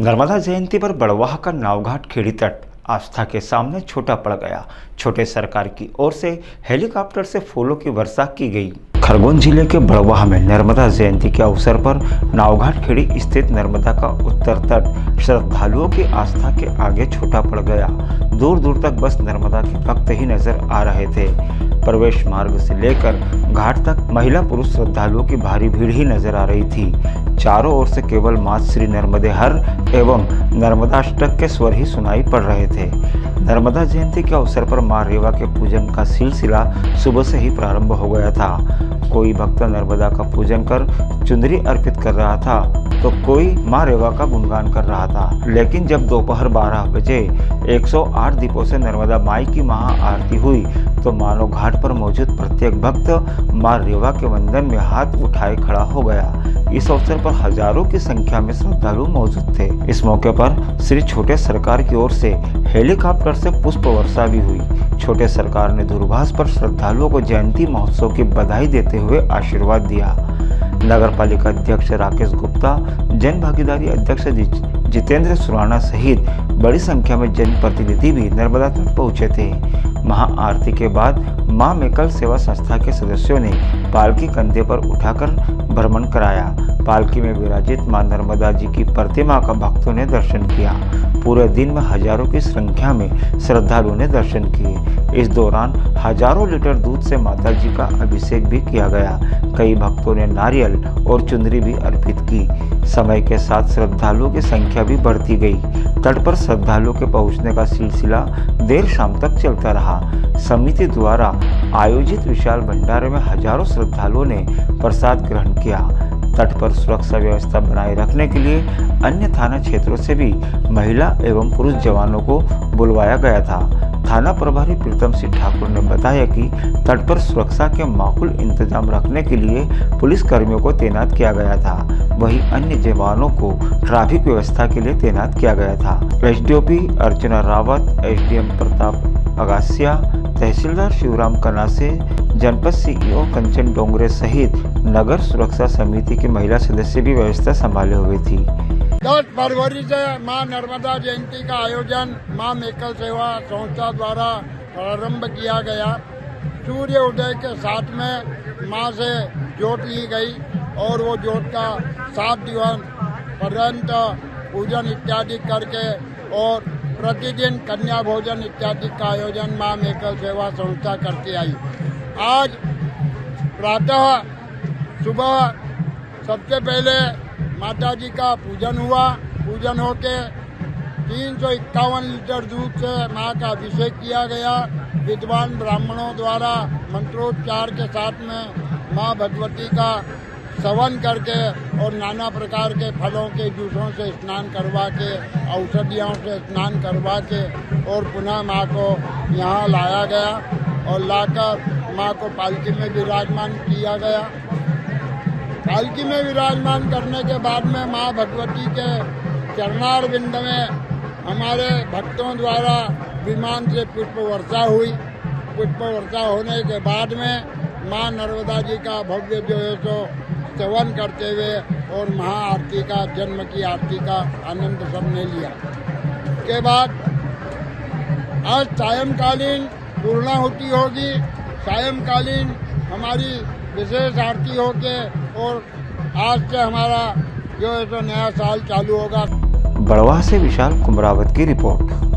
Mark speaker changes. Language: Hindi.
Speaker 1: नर्मदा जयंती पर बड़वाह का नावघाट खेड़ी तट आस्था के सामने छोटा पड़ गया। छोटे सरकार की ओर से हेलीकॉप्टर से फूलों की वर्षा की गई। खरगोन जिले के बड़वाह में नर्मदा जयंती के अवसर पर नावघाट खेड़ी स्थित नर्मदा का उत्तर तट श्रद्धालुओं की आस्था के आगे छोटा पड़ गया। दूर दूर तक बस नर्मदा के भक्त ही नजर आ रहे थे। प्रवेश मार्ग से लेकर घाट तक महिला पुरुष श्रद्धालुओं की भारी भीड़ ही नजर आ रही थी। चारों ओर से केवल मां श्री नर्मदे हर एवं नर्मदाष्टक के स्वर ही सुनाई पड़ रहे थे। नर्मदा जयंती के अवसर पर मां रेवा के पूजन का सिलसिला सुबह से ही प्रारंभ हो गया था। कोई भक्त नर्मदा का पूजन कर चुंदरी अर्पित कर रहा था तो कोई मां रेवा का गुणगान कर रहा था। लेकिन जब दोपहर 12 बजे 108 दीपों से नर्मदा माई की महाआरती हुई तो मानो घाट पर मौजूद प्रत्येक भक्त मां रेवा के वंदन में हाथ उठाए खड़ा हो गया। इस अवसर पर हजारों की संख्या में श्रद्धालु मौजूद थे। इस मौके पर श्री छोटे सरकार की ओर से हेलीकॉप्टर से पुष्प वर्षा भी हुई। छोटे सरकार ने दूरभाष पर श्रद्धालुओं को जयंती महोत्सव की बधाई देते हुए आशीर्वाद दिया। नगर पालिका अध्यक्ष राकेश गुप्ता, जन भागीदारी अध्यक्ष जितेंद्र सुराना सहित बड़ी संख्या में जनप्रतिनिधि भी नर्मदा तट पहुंचे थे। महाआरती के बाद मां मेकल सेवा संस्था के सदस्यों ने पालकी कंधे पर उठाकर भ्रमण कराया। पालकी में विराजित मां नर्मदा जी की प्रतिमा का भक्तों ने दर्शन किया। पूरे दिन में हजारों की संख्या में श्रद्धालुओं ने दर्शन किए। इस दौरान हजारों लीटर दूध से माता जी का अभिषेक भी किया गया। कई भक्तों ने नारियल और चुंदरी भी अर्पित की। समय के साथ श्रद्धालुओं की संख्या भी बढ़ती गई। तट पर श्रद्धालुओं के पहुंचने का सिलसिला देर शाम तक चलता रहा। समिति द्वारा आयोजित विशाल भंडारे में हजारों श्रद्धालुओं ने प्रसाद ग्रहण किया। तट पर सुरक्षा व्यवस्था बनाए रखने के लिए अन्य थाना क्षेत्रों से भी महिला एवं पुरुष जवानों को बुलवाया गया था। थाना प्रभारी प्रीतम सिंह ठाकुर ने बताया कि तट पर सुरक्षा के माकूल इंतजाम रखने के लिए पुलिस कर्मियों को तैनात किया गया था। वहीं अन्य जवानों को ट्रैफिक व्यवस्था के लिए तैनात किया गया था। एसडीओपी अर्चना रावत, एसडीएम प्रताप अगासिया, तहसीलदार शिवराम कनासे, जनपद सीईओ कंचन डोंगरे सहित नगर सुरक्षा समिति की महिला सदस्य भी व्यवस्था संभाले हुए थी।
Speaker 2: 10 फरवरी से मां नर्मदा जयंती का आयोजन मां मेकल सेवा संस्था द्वारा प्रारंभ किया गया। सूर्य उदय के साथ में मां से जोत ली गई और वो जोत का 7 दिवस पर्यंत पूजन इत्यादि करके और प्रतिदिन कन्या भोजन इत्यादि का आयोजन मां मेकल सेवा संस्था करती आई। आज प्रातः सुबह सबसे पहले माता जी का पूजन हुआ। पूजन होके 351 लीटर दूध से मां का अभिषेक किया गया। विद्वान ब्राह्मणों द्वारा मंत्रोच्चार के साथ में मां भगवती का सवन करके और नाना प्रकार के फलों के जूसों से स्नान करवा के, औषधियों से स्नान करवा के और पुनः मां को यहाँ लाया गया और लाकर मां को पालकी में विराजमान किया गया। पालकी में विराजमान करने के बाद में मां भगवती के चरणारविंद में हमारे भक्तों द्वारा विमान से पुष्प वर्षा हुई। पुष्प वर्षा होने के बाद में मां नर्मदा जी का भव्य जो है सो स्तवन करते हुए और महाआरती का, जन्म की आरती का आनंद सबने लिया। के बाद आज सायंकालीन पूर्णाहुति होगी। सायंकालीन हमारी विशेष आरती होके और आज से हमारा जो है तो नया साल चालू होगा।
Speaker 1: बड़वाह से विशाल कुमरावत की रिपोर्ट।